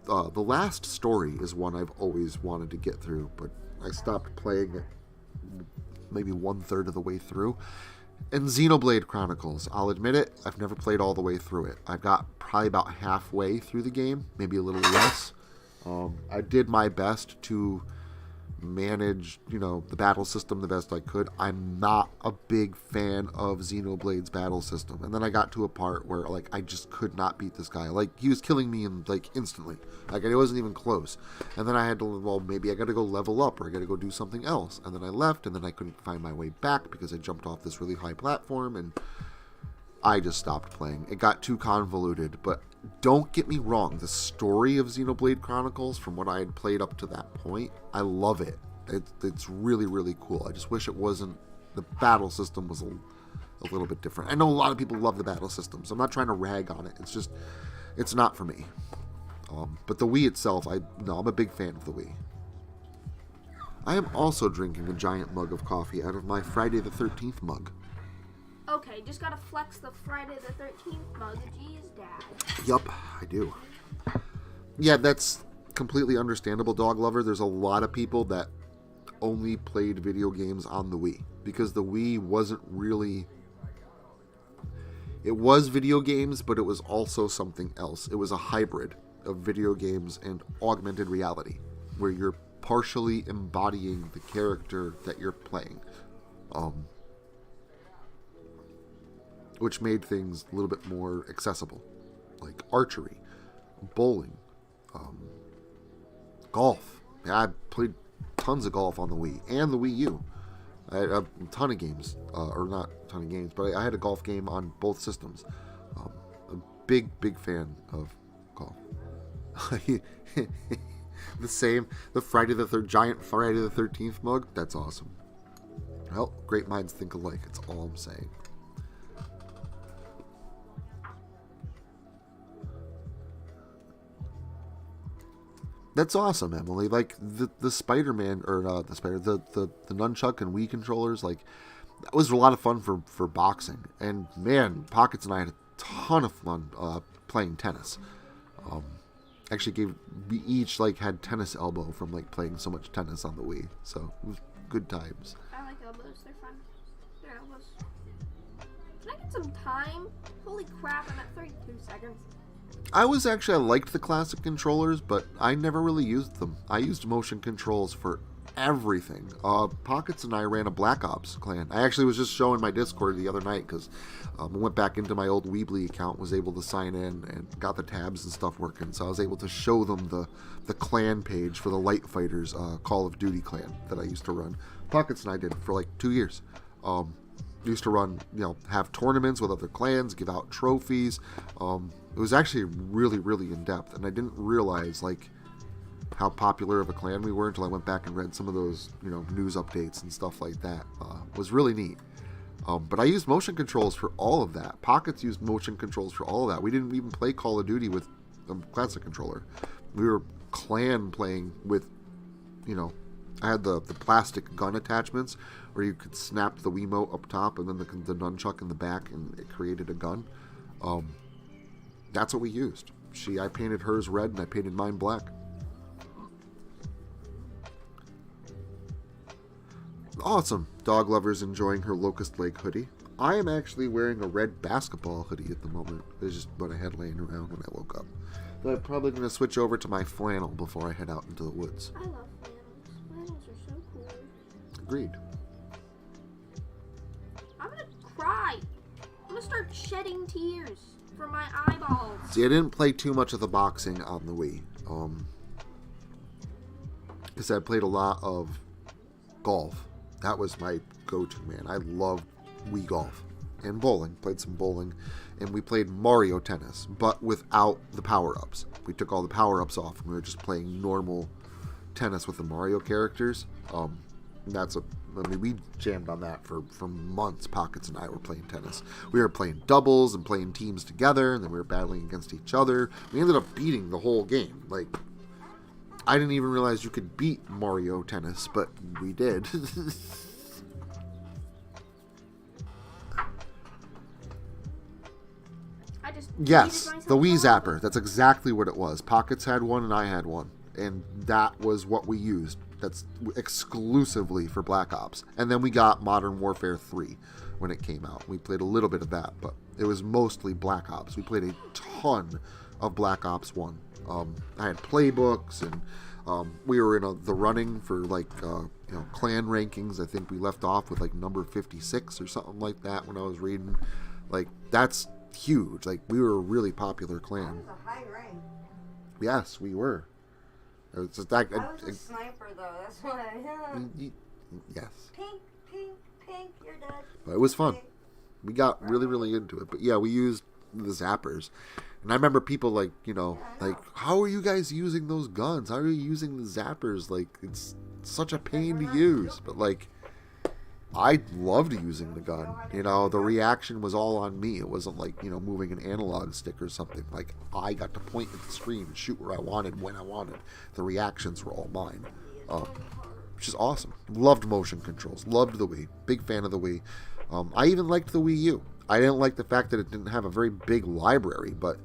The Last Story is one I've always wanted to get through, but I stopped playing it maybe 1/3 of the way through. And Xenoblade Chronicles, I'll admit it, I've never played all the way through it. I got probably about halfway through the game, maybe a little less. I did my best to manage, the battle system the best I could. I'm not a big fan of Xenoblade's battle system. And then I got to a part where, like, I just could not beat this guy. Like, he was killing me instantly. Like, it wasn't even close. And then I had to, maybe I got to go level up or I got to go do something else. And then I left, and then I couldn't find my way back because I jumped off this really high platform, and I just stopped playing. It got too convoluted, but don't get me wrong, the story of Xenoblade Chronicles, from what I had played up to that point, I love it. It's really, really cool. I just wish it wasn't, the battle system was a little bit different. I know a lot of people love the battle system, so I'm not trying to rag on it. It's just, it's not for me. But the Wii itself, I'm a big fan of the Wii. I am also drinking a giant mug of coffee out of my Friday the 13th mug. Okay, just gotta flex the Friday the 13th mug. Jeez, Dad. Yup, I do. Yeah, that's completely understandable, dog lover. There's a lot of people that only played video games on the Wii because the Wii wasn't really... It was video games, but it was also something else. It was a hybrid of video games and augmented reality, where you're partially embodying the character that you're playing. Which made things a little bit more accessible, like archery, bowling, golf. Yeah, I played tons of golf on the Wii and the Wii U. I had a ton of games, or not a ton of games, but I had a golf game on both systems. A big fan of golf. The giant Friday the 13th mug. That's awesome. Well, great minds think alike. That's all I'm saying. That's awesome, Emily. Like the Spider-Man, or the nunchuck and Wii controllers, like that was a lot of fun for boxing. And man, Pockets and I had a ton of fun playing tennis. Actually, we each had tennis elbow from playing so much tennis on the Wii. So it was good times. I like elbows. They're fun. They're elbows. Can I get some time? Holy crap! I'm at 32 seconds. I liked the classic controllers, but I never really used them. I used motion controls for everything. Pockets and I ran a Black Ops clan. I actually was just showing my Discord the other night because I went back into my old Weebly account, was able to sign in, and got the tabs and stuff working. So I was able to show them the clan page for the Light Fighters Call of Duty clan that I used to run. Pockets and I did for 2 years. Used to run, have tournaments with other clans, give out trophies. It was actually really, really in-depth, and I didn't realize, how popular of a clan we were until I went back and read some of those, news updates and stuff like that. It was really neat. But I used motion controls for all of that. Pockets used motion controls for all of that. We didn't even play Call of Duty with a classic controller. We were clan playing with, I had the plastic gun attachments where you could snap the Wiimote up top and then the nunchuck in the back, and it created a gun. That's what we used. I painted hers red and I painted mine black. Awesome. Dog lovers enjoying her Locust Lake hoodie. I am actually wearing a red basketball hoodie at the moment. It's just what I had laying around when I woke up. But I'm probably going to switch over to my flannel before I head out into the woods. I love flannels. Flannels are so cool. Agreed. I'm going to cry. I'm going to start shedding tears from my eyeballs. See, I didn't play too much of the boxing on the Wii. Because I played a lot of golf. That was my go-to, man. I loved Wii golf. And bowling. Played some bowling. And we played Mario Tennis, but without the power-ups. We took all the power-ups off, and we were just playing normal tennis with the Mario characters. we jammed on that for months. Pockets and I were playing tennis. We were playing doubles and playing teams together, and then we were battling against each other. We ended up beating the whole game. Like, I didn't even realize you could beat Mario Tennis, but we did. Yes, the Wii Zapper. That's exactly what it was. Pockets had one and I had one. And that was what we used. That's exclusively for Black Ops. And then we got Modern Warfare 3 when it came out. We played a little bit of that, but it was mostly Black Ops. We played a ton of Black Ops 1. I had playbooks, and we were in the running for clan rankings. I think we left off with like number 56 or something like that when I was reading. Like, that's huge. Like, we were a really popular clan. That was a high rank. Yes, we were. I was a sniper, though. That's why. Yes. Pink, pink, pink. You're dead. But it was fun. We got really, really into it. But yeah, we used the zappers. And I remember people how are you guys using those guns? How are you using the zappers? Like, it's such a pain to use. But like, I loved using the gun. The reaction was all on me. It wasn't like, moving an analog stick or something. Like, I got to point at the screen and shoot where I wanted, when I wanted. The reactions were all mine. Which is awesome. Loved motion controls. Loved the Wii. Big fan of the Wii. I even liked the Wii U. I didn't like the fact that it didn't have a very big library, but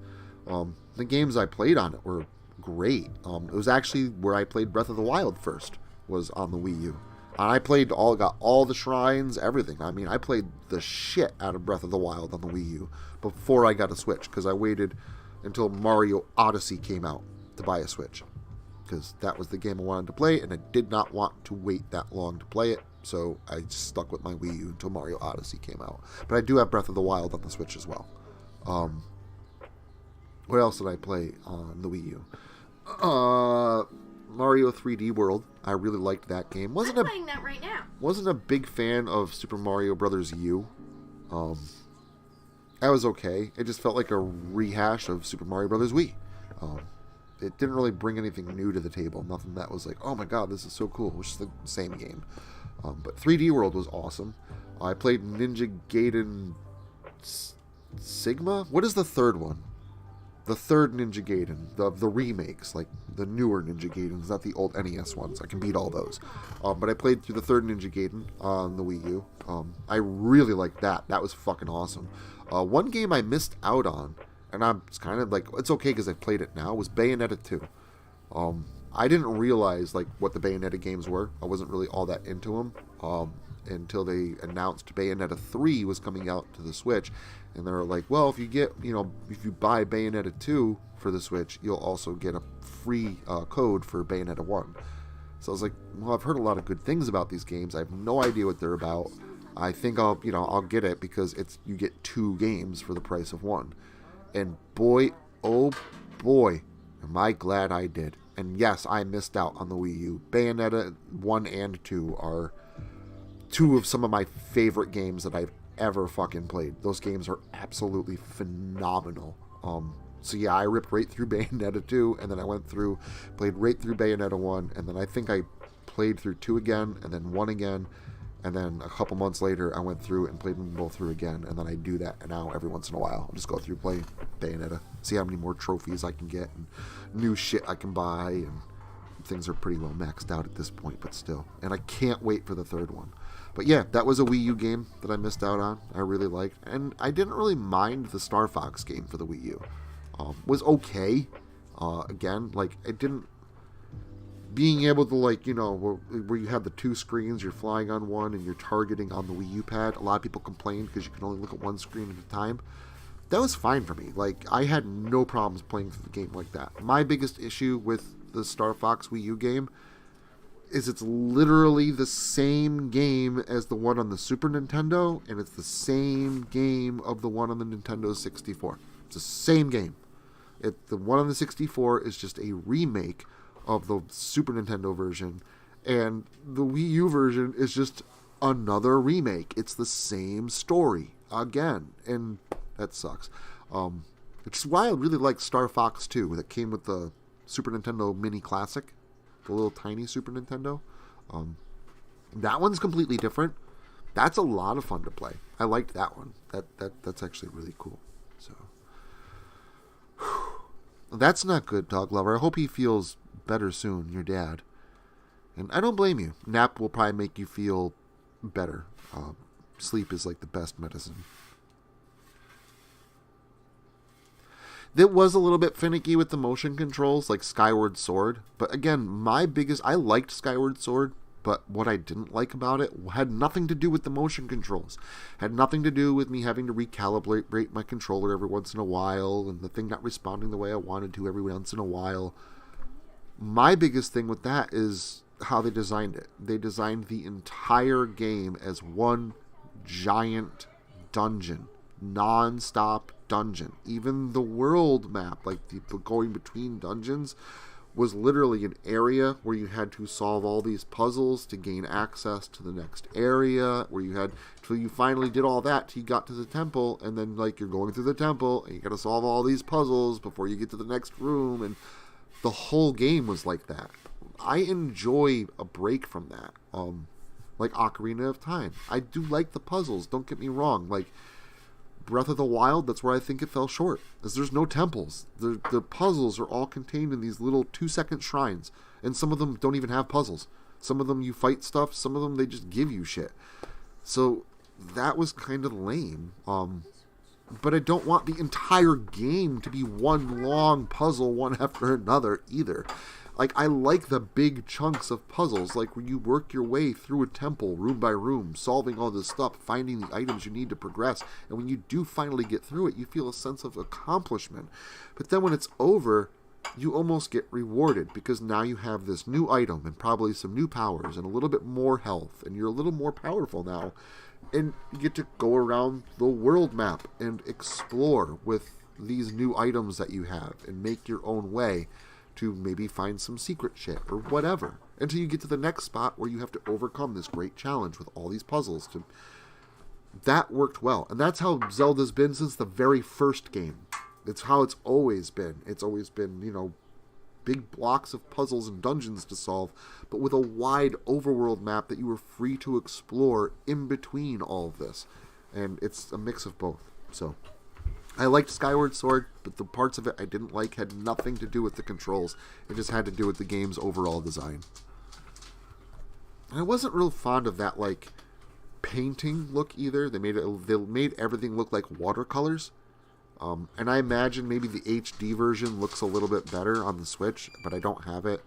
the games I played on it were great. It was actually where I played Breath of the Wild first, was on the Wii U. I got all the shrines, everything. I mean, I played the shit out of Breath of the Wild on the Wii U before I got a Switch, because I waited until Mario Odyssey came out to buy a Switch, because that was the game I wanted to play, and I did not want to wait that long to play it, so I just stuck with my Wii U until Mario Odyssey came out. But I do have Breath of the Wild on the Switch as well. What else did I play on the Wii U? Mario 3D World. I really liked that game. I'm playing that right now. Wasn't a big fan of Super Mario Brothers U. That was okay. It just felt like a rehash of Super Mario Brothers Wii. It didn't really bring anything new to the table. Nothing that was like, oh my god, this is so cool. It was just the same game. But 3D World was awesome. I played Ninja Gaiden Sigma? What is the third one? The third Ninja Gaiden, the remakes, like the newer Ninja Gaidens, not the old NES ones. I can beat all those. But I played through the third Ninja Gaiden on the Wii U. I really liked that. That was fucking awesome. One game I missed out on, and I'm kind of like, it's okay because I've played it now, was Bayonetta 2. I didn't realize like what the Bayonetta games were. I wasn't really all that into them until they announced Bayonetta 3 was coming out to the Switch. And they're like, well, if you buy Bayonetta 2 for the Switch, you'll also get a free code for Bayonetta 1. So I was like, well, I've heard a lot of good things about these games. I have no idea what they're about. I think I'll get it because you get 2 games for the price of 1. And boy, oh boy, am I glad I did. And yes, I missed out on the Wii U. Bayonetta 1 and 2 are 2 of some of my favorite games that I've ever fucking played. Those games are absolutely phenomenal. So yeah, I ripped right through Bayonetta 2, and then I played right through Bayonetta 1, and then I think I played through 2 again, and then 1 again, and then a couple months later I went through and played them both through again, and then I do that now every once in a while. I'll just go through play Bayonetta, see how many more trophies I can get, and new shit I can buy, and things are pretty well maxed out at this point, but still. And I can't wait for the third one. But yeah, that was a Wii U game that I missed out on. I really liked. And I didn't really mind the Star Fox game for the Wii U. Was okay. Again, like, it didn't... Being able to, like, where you have the 2 screens, you're flying on one and you're targeting on the Wii U pad. A lot of people complained because you can only look at one screen at a time. That was fine for me. Like, I had no problems playing through the game like that. My biggest issue with the Star Fox Wii U game is it's literally the same game as the one on the Super Nintendo, and it's the same game of the one on the Nintendo 64. It's the same game. The one on the 64 is just a remake of the Super Nintendo version, and the Wii U version is just another remake. It's the same story again, and that sucks. Which is why I really like Star Fox 2, that came with the Super Nintendo Mini Classic. The little tiny Super Nintendo. That one's completely different. That's a lot of fun to play. I liked that one. That's actually really cool. So that's not good, Dog Lover. I hope he feels better soon, your dad. And I don't blame you. Nap will probably make you feel better. Sleep is like the best medicine. It was a little bit finicky with the motion controls, like Skyward Sword. But again, I liked Skyward Sword, but what I didn't like about it had nothing to do with the motion controls. Had nothing to do with me having to recalibrate my controller every once in a while, and the thing not responding the way I wanted to every once in a while. My biggest thing with that is how they designed it. They designed the entire game as one giant dungeon. Non-stop dungeon. Even the world map, like the going between dungeons, was literally an area where you had to solve all these puzzles to gain access to the next area, where you had till you finally did all that till you got to the temple, and then like you're going through the temple and you got to solve all these puzzles before you get to the next room, and the whole game was like that. I enjoy a break from that. Like Ocarina of Time. I do like the puzzles, don't get me wrong. Like Breath of the Wild, that's where I think it fell short. Is there's no temples. The puzzles are all contained in these little 2-second shrines. And some of them don't even have puzzles. Some of them you fight stuff. Some of them they just give you shit. So that was kind of lame. But I don't want the entire game to be one long puzzle one after another either. Like, I like the big chunks of puzzles, like where you work your way through a temple, room by room, solving all this stuff, finding the items you need to progress, and when you do finally get through it, you feel a sense of accomplishment. But then when it's over, you almost get rewarded, because now you have this new item, and probably some new powers, and a little bit more health, and you're a little more powerful now, and you get to go around the world map and explore with these new items that you have, and make your own way to maybe find some secret shit or whatever, until you get to the next spot where you have to overcome this great challenge with all these puzzles. That worked well, and that's how Zelda's been since the very first game. It's how it's always been. It's always been, big blocks of puzzles and dungeons to solve, but with a wide overworld map that you were free to explore in between all of this. And it's a mix of both. So I liked Skyward Sword, but the parts of it I didn't like had nothing to do with the controls. It just had to do with the game's overall design. And I wasn't real fond of that, like, painting look either. They made everything look like watercolors. And I imagine maybe the HD version looks a little bit better on the Switch, but I don't have it.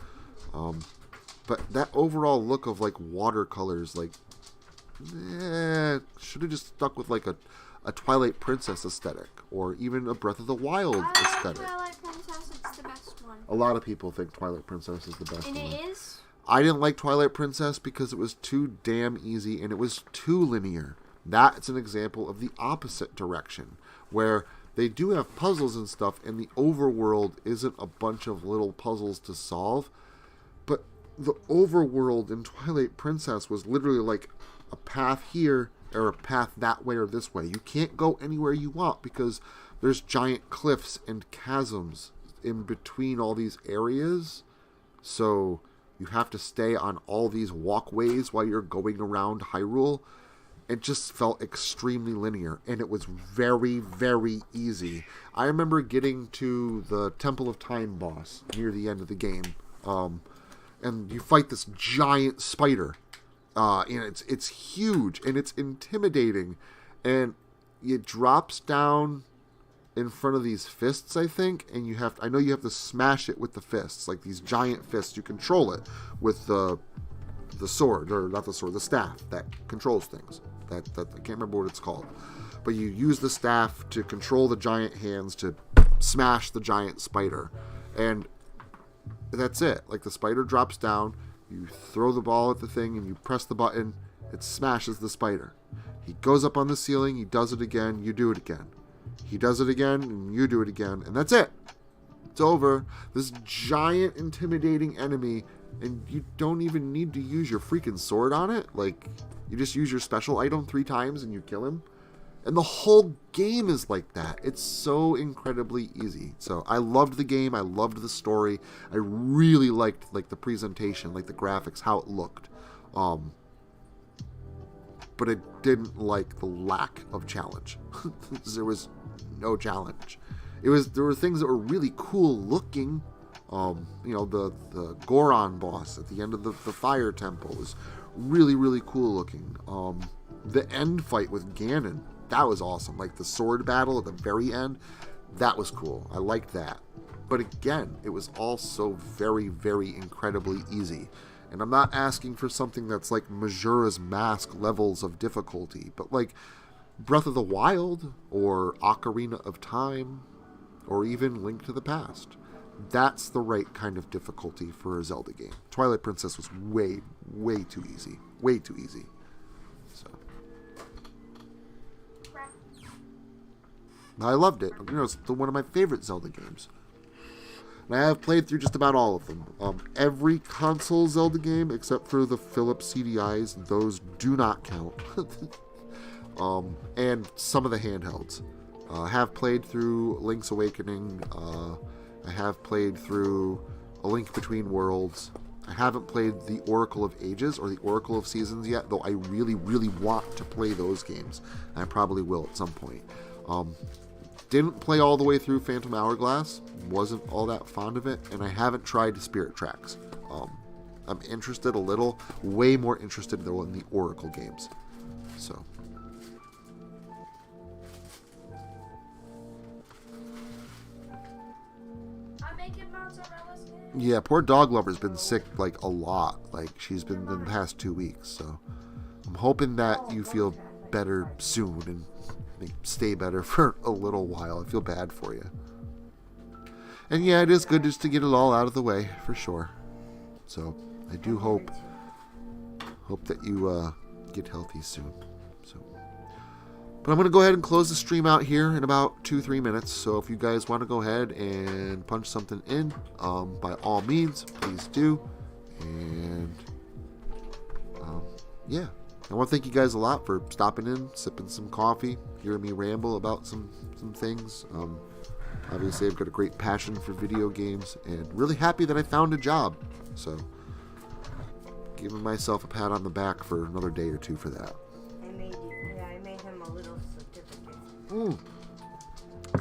But that overall look of, like, watercolors, like, should have just stuck with, like, a Twilight Princess aesthetic, or even a Breath of the Wild aesthetic. Twilight Princess, it's the best one. A lot of people think Twilight Princess is the best one. And it is? I didn't like Twilight Princess because it was too damn easy and it was too linear. That's an example of the opposite direction, where they do have puzzles and stuff, and the overworld isn't a bunch of little puzzles to solve, but the overworld in Twilight Princess was literally like a path here, or a path that way or this way. You can't go anywhere you want because there's giant cliffs and chasms in between all these areas. So you have to stay on all these walkways while you're going around Hyrule. It just felt extremely linear, and it was very, very easy. I remember getting to the Temple of Time boss near the end of the game, and you fight this giant spider. And it's huge, and it's intimidating, and it drops down in front of these fists, I think, and I know you have to smash it with the fists, like these giant fists. You control it with the sword, or not the sword, the staff that controls things. That I can't remember what it's called, but you use the staff to control the giant hands to smash the giant spider, and that's it. Like, the spider drops down. You throw the ball at the thing and you press the button, it smashes the spider. He goes up on the ceiling, he does it again, you do it again. He does it again, and you do it again, and that's it. It's over. This giant, intimidating enemy, and you don't even need to use your freaking sword on it. Like, you just use your special item 3 times and you kill him. And the whole game is like that. It's so incredibly easy. So I loved the game. I loved the story. I really liked, like, the presentation, like the graphics, how it looked. but I didn't like the lack of challenge. There was no challenge. There were things that were really cool looking. The Goron boss at the end of the fire temple was really, really cool looking. The end fight with Ganon, that was awesome. Like the sword battle at the very end, that was cool. I liked that. But again, it was also very, very incredibly easy. And I'm not asking for something that's like Majora's Mask levels of difficulty, but like Breath of the Wild or Ocarina of Time or even Link to the Past. That's the right kind of difficulty for a Zelda game. Twilight Princess was way, way too easy. Way too easy. So I loved it. It's one of my favorite Zelda games. And I have played through just about all of them. Every console Zelda game, except for the Philips CDIs, those do not count. And some of the handhelds. I have played through Link's Awakening. I have played through A Link Between Worlds. I haven't played the Oracle of Ages or the Oracle of Seasons yet, though I really, really want to play those games. I probably will at some point. Didn't play all the way through Phantom Hourglass. Wasn't all that fond of it. And I haven't tried Spirit Tracks. I'm interested a little. Way more interested though in the Oracle games. So. I'm making mozzarella sticks. Yeah, poor dog lover's been sick like a lot. Like she's been in the past 2 weeks. So I'm hoping that you feel better soon and stay better for a little while. I feel bad for you. And yeah, it is good just to get it all out of the way, for sure. So, I do hope that you get healthy soon. So, but I'm going to go ahead and close the stream out here in about 2-3 minutes. So if you guys want to go ahead and punch something in, by all means, please do. And, yeah. I want to thank you guys a lot for stopping in, sipping some coffee, hearing me ramble about some things. Obviously, I've got a great passion for video games, and really happy that I found a job. So, giving myself a pat on the back for another day or two for that. I made him a little certificate.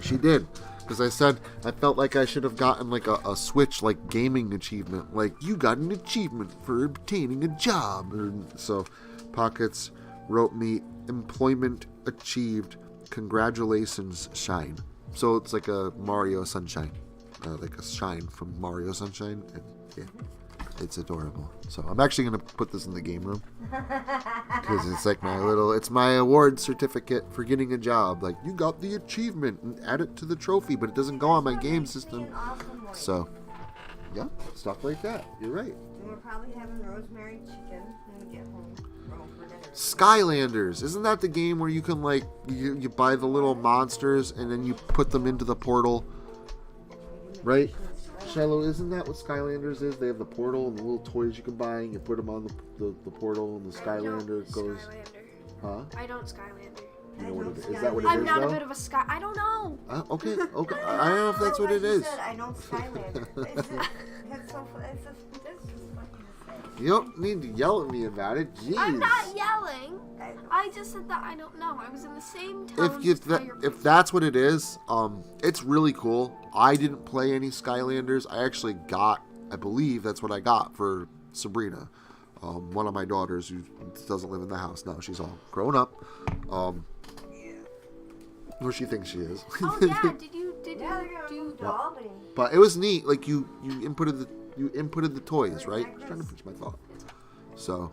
She did. Because I said, I felt like I should have gotten like a Switch, like gaming achievement. Like, you got an achievement for obtaining a job. So, Pockets wrote me, employment achieved, congratulations, shine. So it's like a Mario Sunshine. Like a shine from Mario Sunshine. And yeah, it's adorable. So I'm actually going to put this in the game room. Because it's like it's my award certificate for getting a job. Like, you got the achievement and add it to the trophy, but it doesn't go on my game system. So, yeah, stuff like that. You're right. And we're probably having rosemary chicken when we get home. Skylanders. Isn't that the game where you can, like, you buy the little monsters and then you put them into the portal? Right? Shiloh, isn't that what Skylanders is? They have the portal and the little toys you can buy and you put them on the portal and the Skylander goes... Huh? I don't Skylander. You know what it is? Is that what it is, I'm not though? a bit of a Sky... I don't know. Okay. I don't know if that's what it is. I don't Skylander. That's so funny. That's just funny to say. You don't need to yell at me about it. Jeez. I'm not yelling. I just said that I don't know. I was in the same tone. If that's what it is, it's really cool. I didn't play any Skylanders. I actually got, I believe that's what I got for Sabrina, one of my daughters who doesn't live in the house now. She's all grown up. Or she thinks she is. Oh yeah, did you But it was neat. Like you inputted the toys, right? I was trying to finish my thought. So,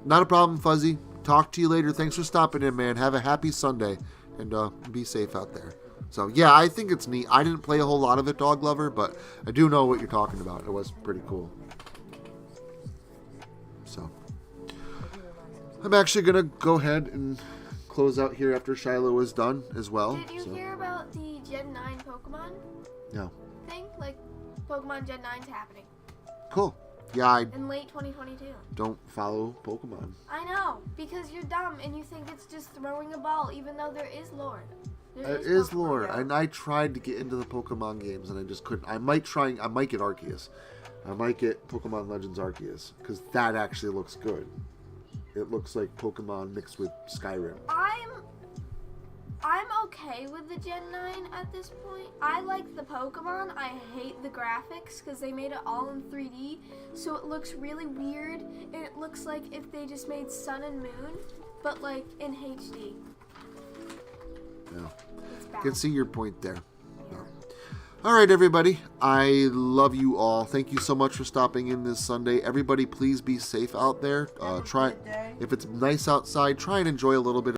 not a problem, Fuzzy. Talk to you later. Thanks for stopping in, man. Have a happy Sunday, and be safe out there. So, yeah, I think it's neat. I didn't play a whole lot of it, Dog Lover, but I do know what you're talking about. It was pretty cool. So, I'm actually going to go ahead and close out here after Shiloh is done as well. Did you hear about the Gen 9 Pokemon? No. Thing? Like, Pokemon Gen 9's happening. Cool. Yeah, in late 2022. Don't follow Pokemon. I know, because you're dumb and you think it's just throwing a ball, even though there is lore. There is lore, and I tried to get into the Pokemon games, and I just couldn't. I might get Arceus. I might get Pokemon Legends Arceus, because that actually looks good. It looks like Pokemon mixed with Skyrim. I'm okay with the Gen 9 at this point. I like the Pokemon. I hate the graphics because they made it all in 3D, so it looks really weird, and it looks like if they just made Sun and Moon, but like in HD. Yeah. It's I bad. can see your point there. Yeah. All right, everybody. I love you all. Thank you so much for stopping in this Sunday. Everybody, please be safe out there. Have a Try, good day. if it's nice outside, try and enjoy a little bit